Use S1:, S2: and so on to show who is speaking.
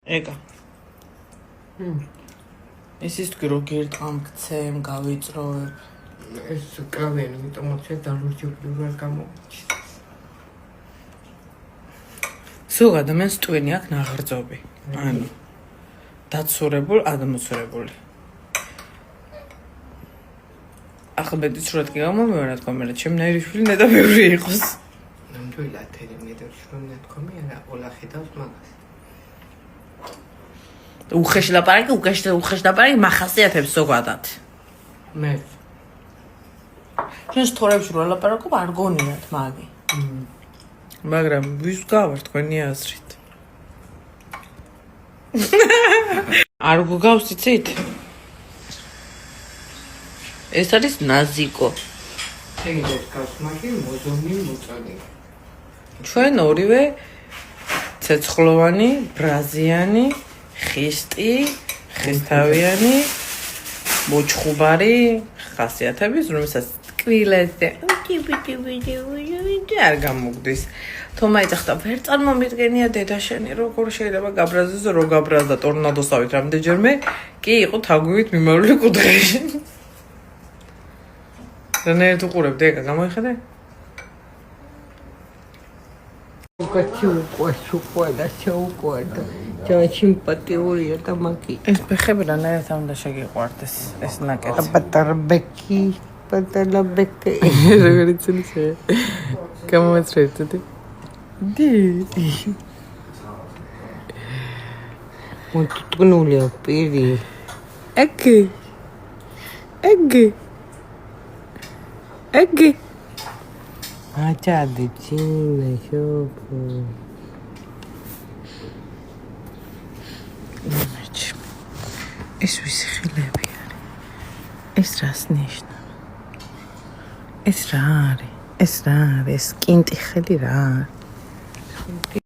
S1: ეკა. Εσείς თქვი რომ გერტყამ გცემ, გავიწროვებ.
S2: ეს კრავიანი, იმიტომ რომ დარუჯებლურად გამოვიჩი.
S1: ზოგ ადამიანს ტვინი აქვს ნაღრძობი. ანუ დაცურებულ, ადმოცურებული. ახლა მეტი სრულად კი გამომევა, რა თქმა უნდა, ჩემ ნაირი შვილი ნეტა ბევრი იყოს.
S2: ნამდვილად მეტი შვილი თქომი, არა, ოლა ხედავს მაგას.
S1: უხეში ლაპარაკი მახასიათებს ზოგადად.
S2: მე
S1: ჩვენ სთორებში რო ლაპარაკობ არ გონიათ მაგი. მაგრამ ვის გავარ თქვენი აზრით? არ გგავს იცით? ეს არის ნაზიკო.
S2: ეგეც გავს მაგი მოზონი მოწონი.
S1: ჩვენ ორივე ცეცხლოვანი, ბრაზიანი, ხისტი, ხისთავიანი, მოჩხუბარი ხასიათების, რომელსაც ტკვილეზე არ გამოგდის. თომაი წახდა ვერ წარმომიდგენია დედა შენი როგორ შეიძლება გაბრაზდეს რო გაბრაზდა ტორნადოსავით რამდენჯერმე კი იყო თაგვივით მიმარული კუთხეში. რანაირად უყურებდი ეკა გამოიხედე?
S2: უკაცი უკვე და შეუყვარდა. ძალიან სიმპათიურია და მაგი.
S1: ეს ფეხები რანაირად უნდა შეგიყვარდეს ეს ნაკეთი.
S2: პატარა ბექი.
S1: როგორ იცის? გამომეცრედი. დი.
S2: მოტკნულია პირი.
S1: ეგი.
S2: აჭადი ჩინე შოპო.
S1: ეს ვისი ხილები არის? ეს რას ნიშნავს? ეს რა არის? ეს კინტი ხელი რა არის?